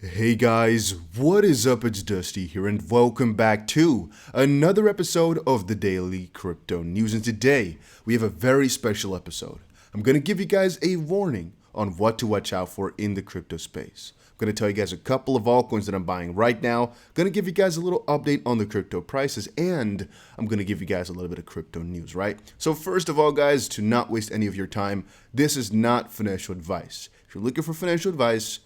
Hey guys, what is up? It's Dusty here, and welcome back to another episode of the Daily Crypto News. And today we have a very special episode. I'm going to give you guys a warning on what to watch out for in the crypto space. I'm going to tell you guys a couple of altcoins that I'm buying right now. Going to give you guys a little update on the crypto prices, and I'm going to give you guys a little bit of crypto news, right? So first of all, guys, to not waste any of your time, this is not financial advice. If you're looking for financial advice,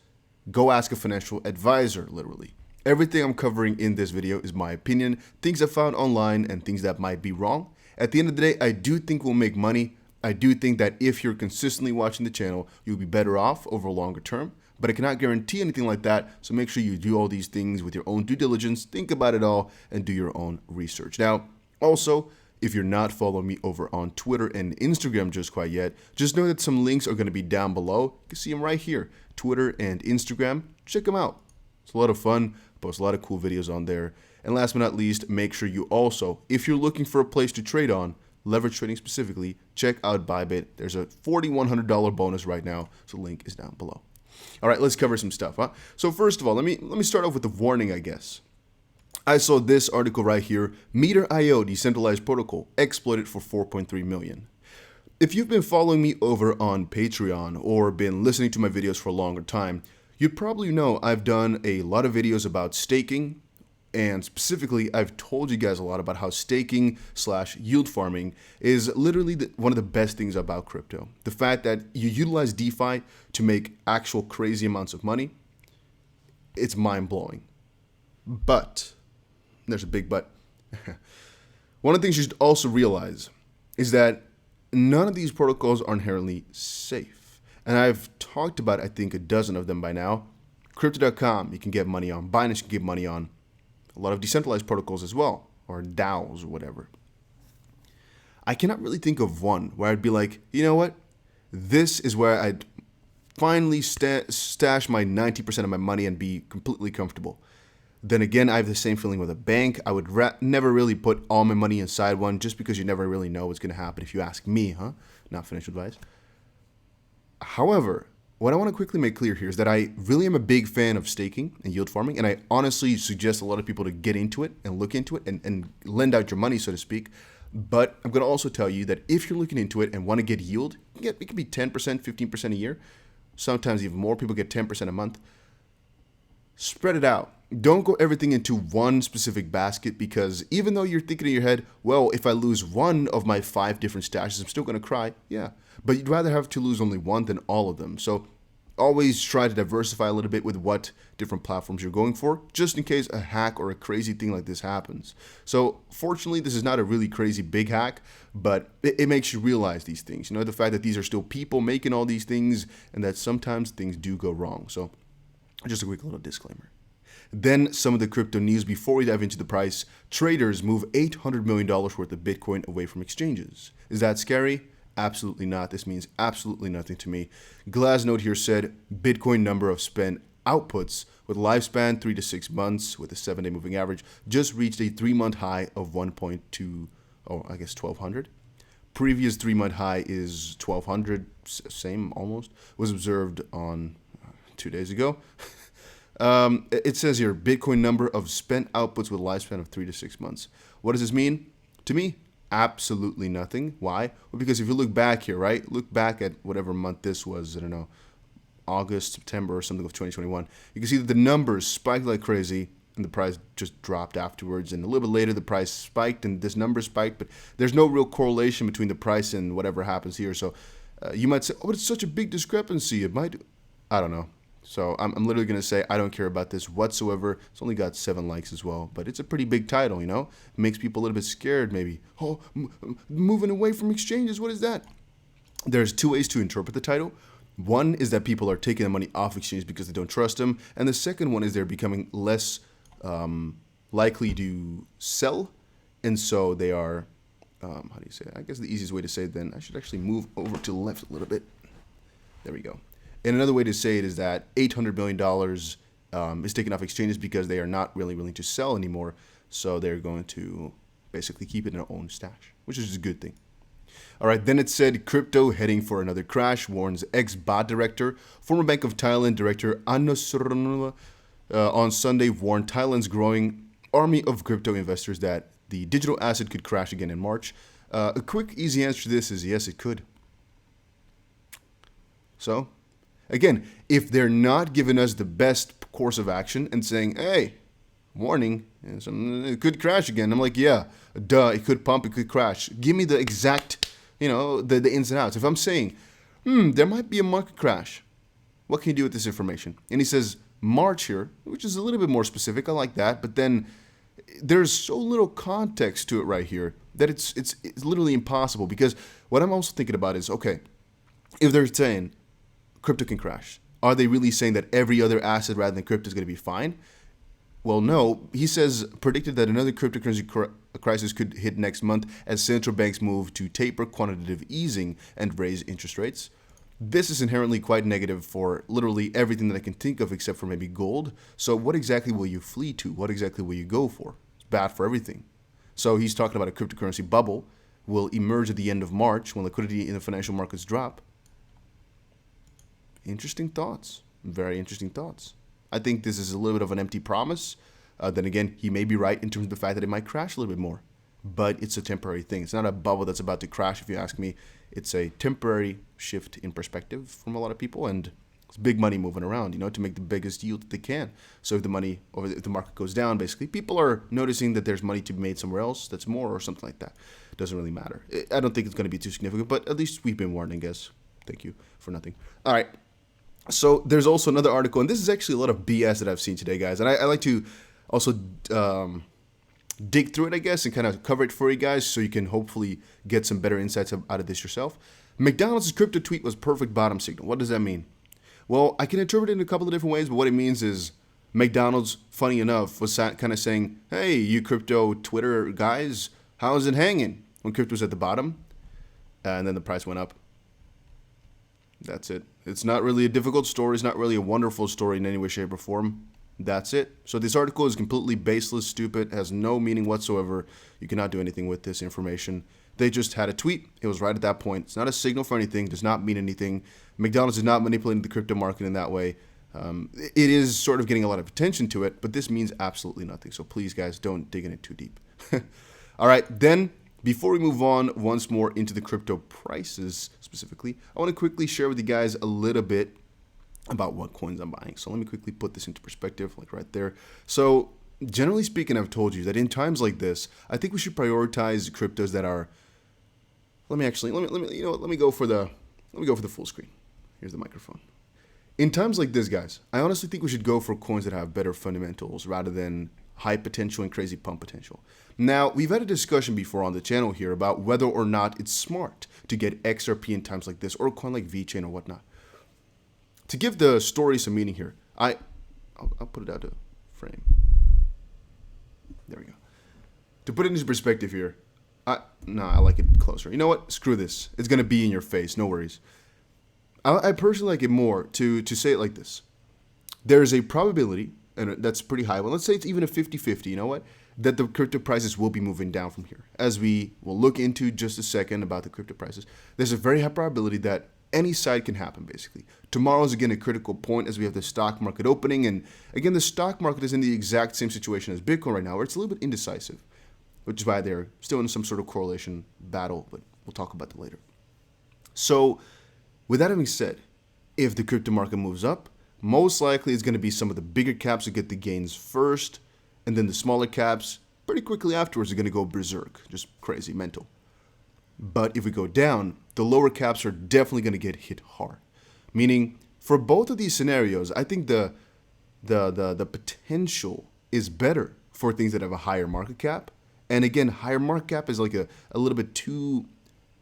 go ask a financial advisor, literally. Everything I'm covering in this video is my opinion, things I found online, and things that might be wrong. At the end of the day, I do think we'll make money. I do think that if you're consistently watching the channel, you'll be better off over a longer term. But I cannot guarantee anything like that, so make sure you do all these things with your own due diligence, think about it all, and do your own research. Now, also, if you're not following me over on Twitter and Instagram just quite yet, just know that some links are going to be down below. You can see them right here, Twitter and Instagram. Check them out. It's a lot of fun. I post a lot of cool videos on there. And last but not least, make sure you also, if you're looking for a place to trade on, leverage trading specifically, check out Bybit. There's a $4,100 bonus right now, so the link is down below. All right, let's cover some stuff, huh? So first of all, let me start off with the warning, I guess. I saw this article right here, Meter.io decentralized protocol exploited for 4.3 million. If you've been following me over on Patreon or been listening to my videos for a longer time, you'd probably know I've done a lot of videos about staking, and specifically I've told you guys a lot about how staking / yield farming is literally one of the best things about crypto. The fact that you utilize DeFi to make actual crazy amounts of money, it's mind-blowing. But there's a big but. One of the things you should also realize is that none of these protocols are inherently safe. And I've talked about, I think, a dozen of them by now. Crypto.com, you can get money on. Binance, you can get money on. A lot of decentralized protocols as well, or DAOs or whatever. I cannot really think of one where I'd be like, you know what? This is where I'd finally stash my 90% of my money and be completely comfortable. Then again, I have the same feeling with a bank. I would never really put all my money inside one just because you never really know what's going to happen if you ask me, huh? Not financial advice. However, what I want to quickly make clear here is that I really am a big fan of staking and yield farming, and I honestly suggest a lot of people to get into it and look into it and lend out your money, so to speak. But I'm going to also tell you that if you're looking into it and want to get yield, it could be 10%, 15% a year. Sometimes even more. People get 10% a month. Spread it out. Don't go everything into one specific basket, because even though you're thinking in your head, well, if I lose one of my 5 different stashes, I'm still going to cry. Yeah, but you'd rather have to lose only one than all of them. So always try to diversify a little bit with what different platforms you're going for, just in case a hack or a crazy thing like this happens. So fortunately, this is not a really crazy big hack, but it makes you realize these things. You know, the fact that these are still people making all these things, and that sometimes things do go wrong. So just a quick little disclaimer. Then some of the crypto news before we dive into the price. Traders move $800 million worth of Bitcoin away from exchanges. Is that scary? Absolutely not. This means absolutely nothing to me. Glassnode here said Bitcoin number of spent outputs with lifespan 3 to 6 months with a 7-day moving average just reached a 3-month high of 1.2, 1,200. Previous 3-month high is 1,200, same almost, was observed on 2 days ago. It says here, Bitcoin number of spent outputs with lifespan of 3 to 6 months. What does this mean? To me, absolutely nothing. Why? Well, because if you look back here, right? Look back at whatever month this was, I don't know, August, September or something of 2021. You can see that the numbers spiked like crazy and the price just dropped afterwards. And a little bit later, the price spiked and this number spiked, but there's no real correlation between the price and whatever happens here. So you might say, oh, it's such a big discrepancy. It might, I don't know. So I'm literally going to say I don't care about this whatsoever. It's only got 7 likes as well, but it's a pretty big title, you know? It makes people a little bit scared maybe. Oh, moving away from exchanges, what is that? There's 2 ways to interpret the title. One is that people are taking the money off exchanges because they don't trust them. And the second one is they're becoming less likely to sell. And so they are, how do you say it? I guess the easiest way to say it then, I should actually move over to the left a little bit. There we go. And another way to say it is that $800 million is taken off exchanges because they are not really willing to sell anymore. So they're going to basically keep it in their own stash, which is a good thing. All right, then it said crypto heading for another crash, warns ex-bot director, former Bank of Thailand director Anusarnula on Sunday warned Thailand's growing army of crypto investors that the digital asset could crash again in March. A quick, easy answer to this is yes, it could. So, again, if they're not giving us the best course of action and saying, hey, warning, it could crash again, I'm like, yeah, duh, it could pump, it could crash. Give me the exact, the ins and outs. If I'm saying, there might be a market crash, what can you do with this information? And he says March here, which is a little bit more specific. I like that, but then there's so little context to it right here that it's literally impossible. Because what I'm also thinking about is, okay, if they're saying crypto can crash, are they really saying that every other asset rather than crypto is going to be fine? Well, no. He says predicted that another cryptocurrency crisis could hit next month as central banks move to taper quantitative easing and raise interest rates. This is inherently quite negative for literally everything that I can think of except for maybe gold. So what exactly will you flee to? What exactly will you go for? It's bad for everything. So he's talking about a cryptocurrency bubble will emerge at the end of March when liquidity in the financial markets drop. Interesting thoughts. Very interesting thoughts. I think this is a little bit of an empty promise. Then again, he may be right in terms of the fact that it might crash a little bit more. But it's a temporary thing. It's not a bubble that's about to crash, if you ask me. It's a temporary shift in perspective from a lot of people, and it's big money moving around, to make the biggest yield that they can. So if the money, or if the market goes down, basically, people are noticing that there's money to be made somewhere else that's more or something like that. It doesn't really matter. I don't think it's going to be too significant, but at least we've been warned, I guess. Thank you for nothing. All right. So there's also another article, and this is actually a lot of BS that I've seen today, guys. And I like to also dig through it, I guess, and kind of cover it for you guys so you can hopefully get some better insights out of this yourself. McDonald's crypto tweet was perfect bottom signal. What does that mean? Well, I can interpret it in a couple of different ways, but what it means is McDonald's, funny enough, was kind of saying, hey, you crypto Twitter guys, how's it hanging? When crypto was at the bottom, and then the price went up. That's it. It's not really a difficult story. It's not really a wonderful story in any way, shape, or form. That's it. So this article is completely baseless, stupid, has no meaning whatsoever. You cannot do anything with this information. They just had a tweet. It was right at that point. It's not a signal for anything. Does not mean anything. McDonald's is not manipulating the crypto market in that way. It is sort of getting a lot of attention to it, but this means absolutely nothing. So please, guys, don't dig in it too deep. All right, then before we move on once more into the crypto prices specifically, I want to quickly share with you guys a little bit about what coins I'm buying. So let me quickly put this into perspective, like right there. So generally speaking, I've told you that in times like this, I think we should prioritize cryptos that are. Let me go for the full screen. Here's the microphone. In times like this, guys, I honestly think we should go for coins that have better fundamentals rather than high potential and crazy pump potential. Now, we've had a discussion before on the channel here about whether or not it's smart to get XRP in times like this, or a coin like VeChain or whatnot. To give the story some meaning here, I'll put it out of frame. There we go. To put it into perspective here, I like it closer. You know what? Screw this. It's going to be in your face. No worries. I personally like it more to say it like this. There's a probability, and that's pretty high. Well, let's say it's even a 50-50. You know what? That the crypto prices will be moving down from here. As we will look into just a second about the crypto prices, there's a very high probability that any side can happen, basically. Tomorrow is, again, a critical point as we have the stock market opening. And, again, the stock market is in the exact same situation as Bitcoin right now, where it's a little bit indecisive, which is why they're still in some sort of correlation battle, but we'll talk about that later. So, with that having said, if the crypto market moves up, most likely it's going to be some of the bigger caps that get the gains first, and then the smaller caps, pretty quickly afterwards, are going to go berserk, just crazy, mental. But if we go down, the lower caps are definitely going to get hit hard. Meaning, for both of these scenarios, I think the potential is better for things that have a higher market cap. And again, higher market cap is like a little bit too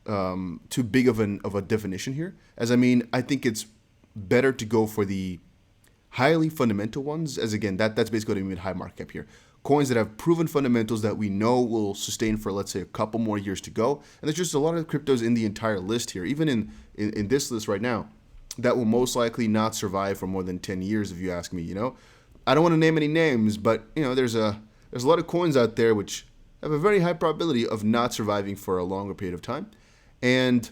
big of a definition here. As I mean, I think it's better to go for the highly fundamental ones, as again, that's basically what I mean high market cap here. Coins that have proven fundamentals that we know will sustain for, let's say, a couple more years to go. And there's just a lot of cryptos in the entire list here, even in this list right now, that will most likely not survive for more than 10 years, if you ask me, I don't want to name any names, but, there's a lot of coins out there which have a very high probability of not surviving for a longer period of time. And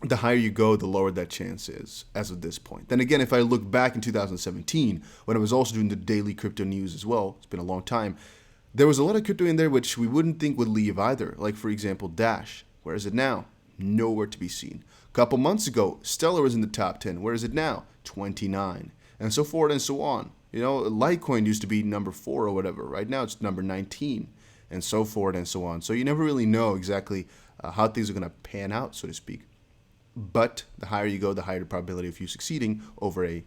the higher you go, the lower that chance is as of this point. Then again, if I look back in 2017, when I was also doing the daily crypto news as well, it's been a long time, there was a lot of crypto in there which we wouldn't think would leave either. Like, for example, Dash. Where is it now? Nowhere to be seen. A couple months ago, Stellar was in the top 10. Where is it now? 29. And so forth and so on. You know, Litecoin used to be number 4 or whatever. Right now it's number 19. And so forth and so on. So you never really know exactly how things are going to pan out, so to speak. But the higher you go, the higher the probability of you succeeding over a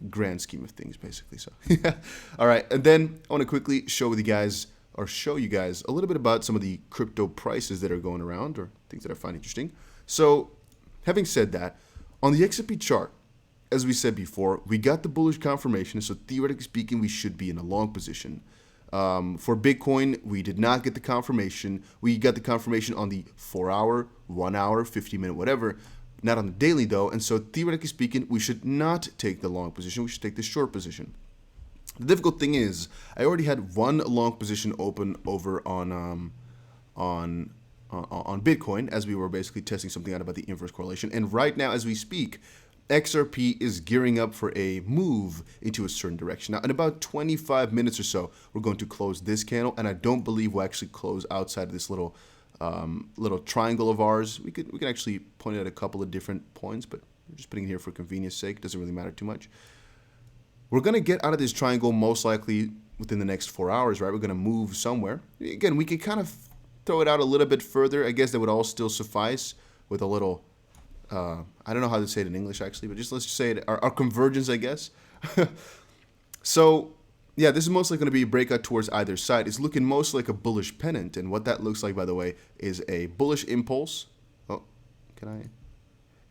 grand scheme of things, basically. So, all right. And then I want to quickly show you guys a little bit about some of the crypto prices that are going around or things that I find interesting. So, having said that, on the XRP chart, as we said before, we got the bullish confirmation. So theoretically speaking, we should be in a long position. For Bitcoin, we did not get the confirmation. We got the confirmation on the 4-hour, 1-hour, 50-minute, whatever. Not on the daily though, and so theoretically speaking, we should not take the long position, we should take the short position. The difficult thing is, I already had one long position open over on Bitcoin, as we were basically testing something out about the inverse correlation, and right now as we speak, XRP is gearing up for a move into a certain direction. Now, in about 25 minutes or so, we're going to close this candle, and I don't believe we'll actually close outside of this little triangle of ours. We can actually point at a couple of different points, but we're just putting it here for convenience sake. It doesn't really matter too much. We're going to get out of this triangle most likely within the next 4 hours, right? We're going to move somewhere. Again, we can kind of throw it out a little bit further. I guess that would all still suffice with a little, I don't know how to say it in English actually, but let's just say it, our convergence, I guess. So, yeah, this is mostly going to be a breakout towards either side. It's looking most like a bullish pennant, and what that looks like, by the way, is a bullish impulse.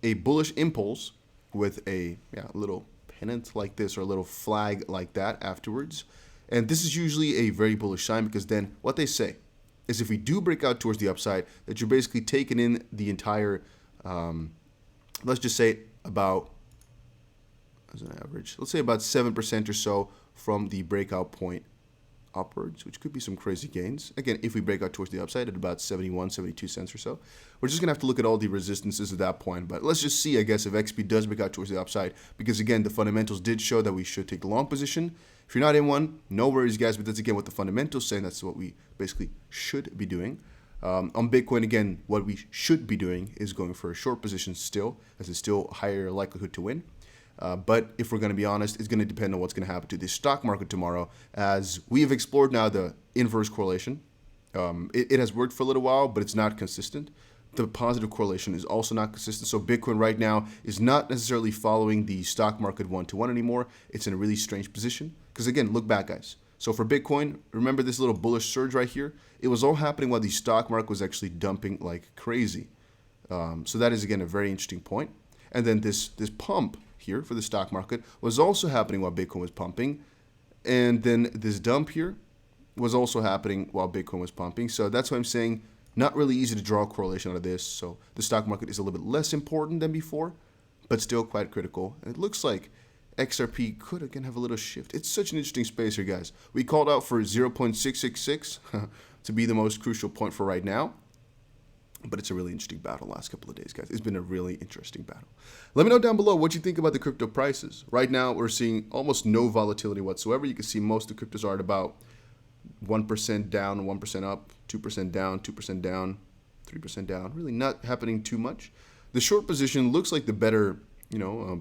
A bullish impulse with a little pennant like this or a little flag like that afterwards. And this is usually a very bullish sign because then what they say is if we do break out towards the upside, that you're basically taking in the entire, let's just say about, as an average, let's say about 7% or so from the breakout point upwards, which could be some crazy gains. Again, if we break out towards the upside at about 71, 72 cents or so, we're just going to have to look at all the resistances at that point. But let's just see, I guess, if XP does break out towards the upside, because again, the fundamentals did show that we should take the long position. If you're not in one, no worries, guys, but that's again what the fundamentals say, and that's what we basically should be doing. On Bitcoin, again, what we should be doing is going for a short position still, as it's still higher likelihood to win. But if we're going to be honest, it's going to depend on what's going to happen to the stock market tomorrow. As we have explored now the inverse correlation, it has worked for a little while, but it's not consistent. The positive correlation is also not consistent. So Bitcoin right now is not necessarily following the stock market one-to-one anymore. It's in a really strange position. Because again, look back, guys. So for Bitcoin, remember this little bullish surge right here? It was all happening while the stock market was actually dumping like crazy. So that is, again, a very interesting point. And then this pump here for the stock market was also happening while Bitcoin was pumping. And then this dump here was also happening while Bitcoin was pumping. So that's why I'm saying not really easy to draw a correlation out of this. So the stock market is a little bit less important than before, but still quite critical. And it looks like XRP could again have a little shift. It's such an interesting space here, guys. We called out for 0.666 to be the most crucial point for right now. But it's a really interesting battle the last couple of days, guys. It's been a really interesting battle. Let me know down below what you think about the crypto prices. Right now, we're seeing almost no volatility whatsoever. You can see most of the cryptos are at about 1% down, 1% up, 2% down, 2% down, 3% down. Really not happening too much. The short position looks like the better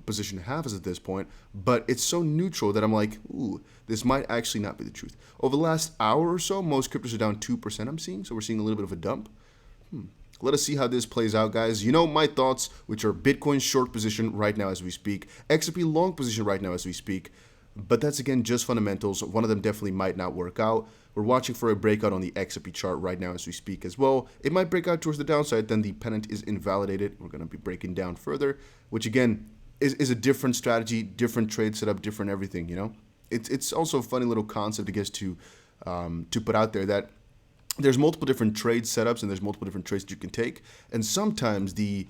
position to have is at this point, but it's so neutral that I'm like, ooh, this might actually not be the truth. Over the last hour or so, most cryptos are down 2%, I'm seeing, so we're seeing a little bit of a dump. Let us see how this plays out, guys. You know my thoughts, which are Bitcoin short position right now as we speak, XRP long position right now as we speak, but that's, again, just fundamentals. One of them definitely might not work out. We're watching for a breakout on the XRP chart right now as we speak as well. It might break out towards the downside, then the pennant is invalidated. We're going to be breaking down further, which, again, is a different strategy, different trade setup, different everything, It's also a funny little concept, I guess, to put out there that there's multiple different trade setups and there's multiple different trades that you can take. And sometimes the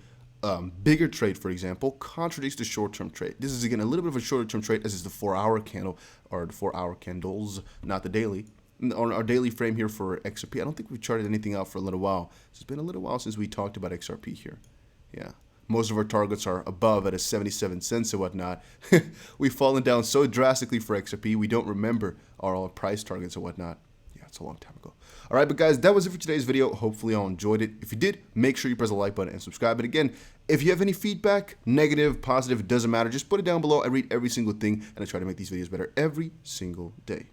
bigger trade, for example, contradicts the short-term trade. This is, again, a little bit of a shorter-term trade, as is the 4-hour candle, or the 4-hour candles, not the daily. On our daily frame here for XRP, I don't think we've charted anything out for a little while. It's been a little while since we talked about XRP here. Yeah. Most of our targets are above at a 77 cents and whatnot. We've fallen down so drastically for XRP, we don't remember our price targets and whatnot. Yeah, it's a long time ago. All right, but guys, that was it for today's video. Hopefully y'all enjoyed it. If you did, make sure you press the like button and subscribe. And again, if you have any feedback, negative, positive, it doesn't matter. Just put it down below. I read every single thing, and I try to make these videos better every single day.